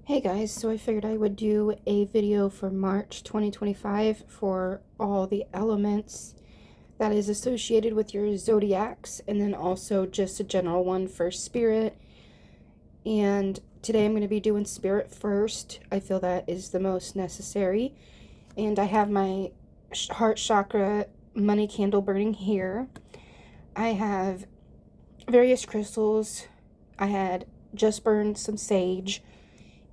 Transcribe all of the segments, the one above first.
Hey guys, so I figured I would do a video for March 2025 for all the elements that is associated with your zodiacs, and then also just a general one for spirit. And today I'm going to be doing spirit first. I feel that is the most necessary. And I have my heart chakra money candle burning here. I have various crystals. I had just burned some sage,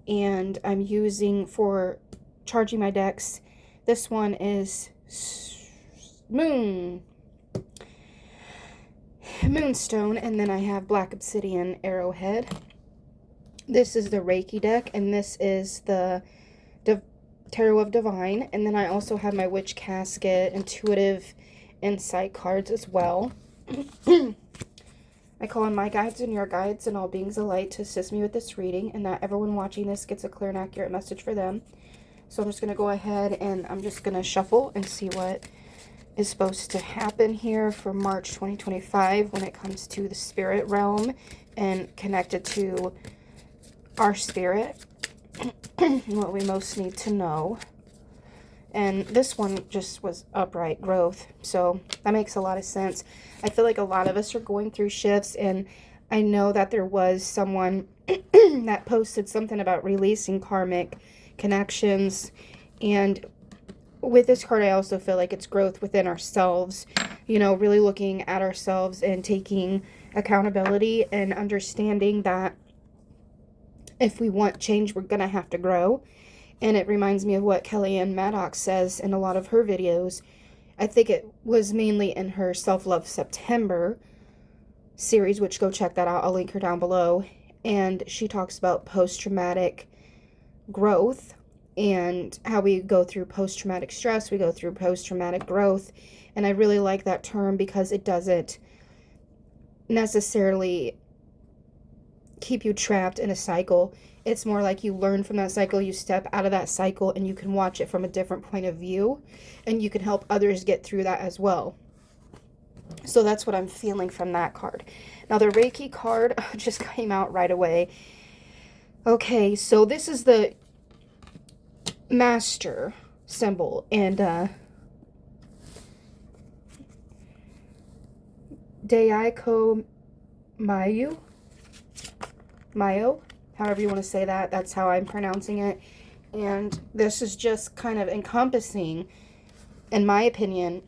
and I'm using for charging my decks. This one is Moonstone, and then I have Black Obsidian Arrowhead. This is the Reiki deck, and this is the Tarot of Divine, and then I also have my Witch Casket, Intuitive Insight cards as well. I call on my guides and your guides and all beings of light to assist me with this reading, and that everyone watching this gets a clear and accurate message for them. So I'm just going to go ahead and I'm just going to shuffle and see what is supposed to happen here for March 2025 when it comes to the spirit realm and connected to our spirit, what we most need to know. And this one just was upright growth, so that makes a lot of sense. I feel like a lot of us are going through shifts, and I know that there was someone that posted something about releasing karmic connections. And with this card, I also feel like it's growth within ourselves, you know, really looking at ourselves and taking accountability and understanding that if we want change, we're going to have to grow. And it reminds me of what Kellyanne Maddox says in a lot of her videos. I think it was mainly in her Self-Love September series, which go check that out. I'll link her down below. And she talks about post-traumatic growth and how we go through post-traumatic stress. We go through post-traumatic growth. And I really like that term because it doesn't necessarily keep you trapped in a cycle. It's more like you learn from that cycle, you step out of that cycle, and you can watch it from a different point of view, and you can help others get through that as well. So that's what I'm feeling from that card. Now the Reiki card just came out right away. Okay, so this is the master symbol, and Daiko Mayo, however you want to say that, that's how I'm pronouncing it. And this is just kind of encompassing, in my opinion,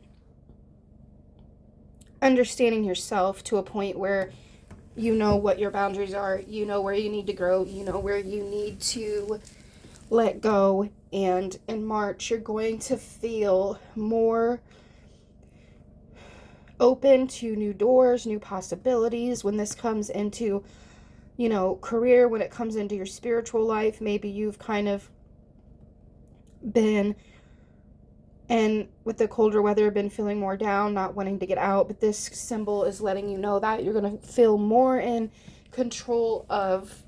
understanding yourself to a point where you know what your boundaries are, you know where you need to grow, you know where you need to let go. And in March, you're going to feel more open to new doors, new possibilities when this comes into, you know, career, when it comes into your spiritual life. Maybe you've kind of been, and with the colder weather, been feeling more down, not wanting to get out, but this symbol is letting you know that you're going to feel more in control of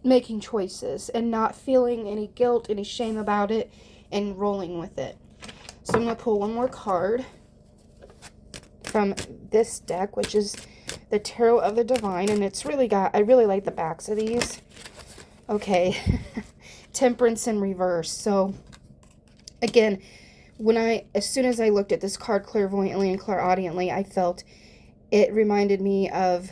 making choices and not feeling any guilt, any shame about it, and rolling with it. So I'm going to pull one more card from this deck, which is the Tarot of the Divine, and it's really got, I really like the backs of these. Okay, Temperance in reverse. So again, as soon as I looked at this card clairvoyantly and clairaudiently, I felt it reminded me of,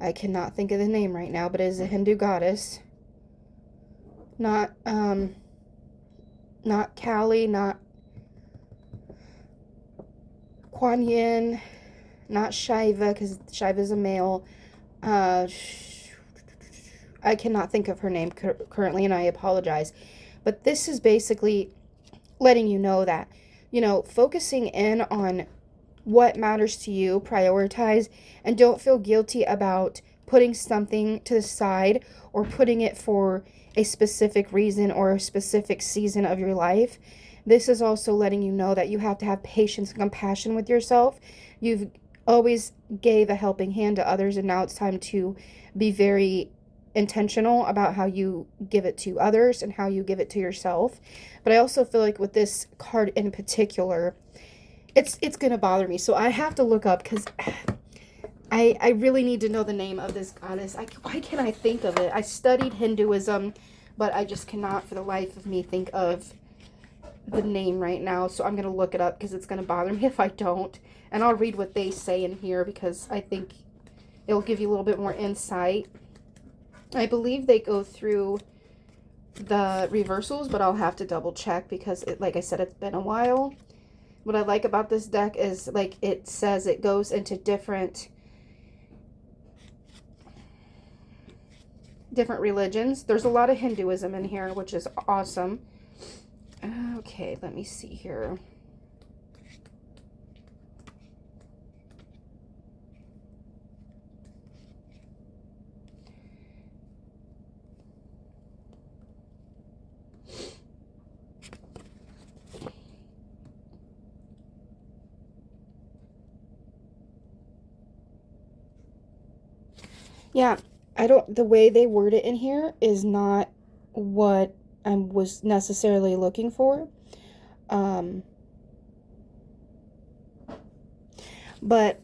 I cannot think of the name right now, but it is a Hindu goddess. Not Kali, not Kuan Yin, not Shiva, because Shiva is a male. I cannot think of her name currently, and I apologize. But this is basically letting you know that, you know, focusing in on what matters to you, prioritize, and don't feel guilty about putting something to the side or putting it for a specific reason or a specific season of your life. This is also letting you know that you have to have patience and compassion with yourself. You've always gave a helping hand to others, and now it's time to be very intentional about how you give it to others and how you give it to yourself. But I also feel like with this card in particular, it's going to bother me. So I have to look up, because I really need to know the name of this goddess. Why can't I think of it? I studied Hinduism, but I just cannot for the life of me think of the name right now. So I'm going to look it up because it's going to bother me if I don't. And I'll read what they say in here because I think it'll give you a little bit more insight. I believe they go through the reversals, but I'll have to double check because, like I said, it's been a while. What I like about this deck is, like it says, it goes into different religions. There's a lot of Hinduism in here, which is awesome. Okay, let me see here. Yeah, the way they word it in here is not what I was necessarily looking for. But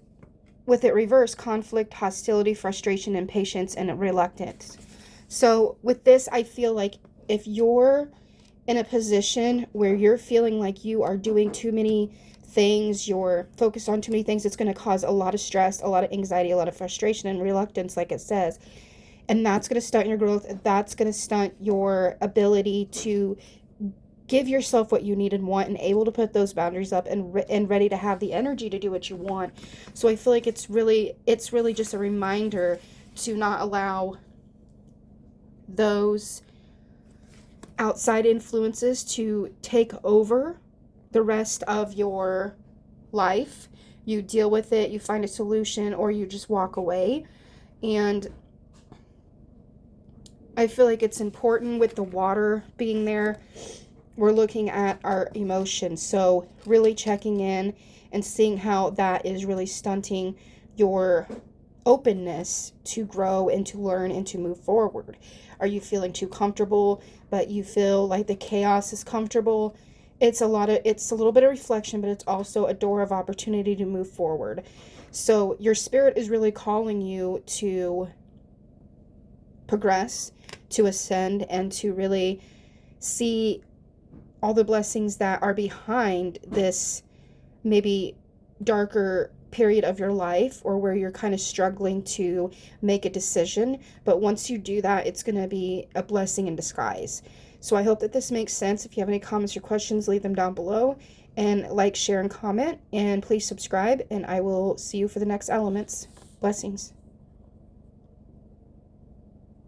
with it reversed, conflict, hostility, frustration, impatience, and reluctance. So with this, I feel like if you're in a position where you're feeling like you are doing too many things, you're focused on too many things, it's going to cause a lot of stress, a lot of anxiety, a lot of frustration and reluctance, like it says. And that's going to stunt your growth. That's going to stunt your ability to give yourself what you need and want, and able to put those boundaries up and ready to have the energy to do what you want. So I feel like it's really just a reminder to not allow those outside influences to take over the rest of your life. You deal with it, you find a solution, or you just walk away. And I feel like it's important with the water being there. We're looking at our emotions. So really checking in and seeing how that is really stunting your openness to grow and to learn and to move forward. Are you feeling too comfortable, but you feel like the chaos is comfortable? It's a little bit of reflection, but it's also a door of opportunity to move forward. So your spirit is really calling you to progress, to ascend, and to really see all the blessings that are behind this maybe darker period of your life, or where you're kind of struggling to make a decision. But once you do that, it's going to be a blessing in disguise. So I hope that this makes sense. If you have any comments or questions, leave them down below, and like, share, and comment, and please subscribe, and I will see you for the next elements. Blessings.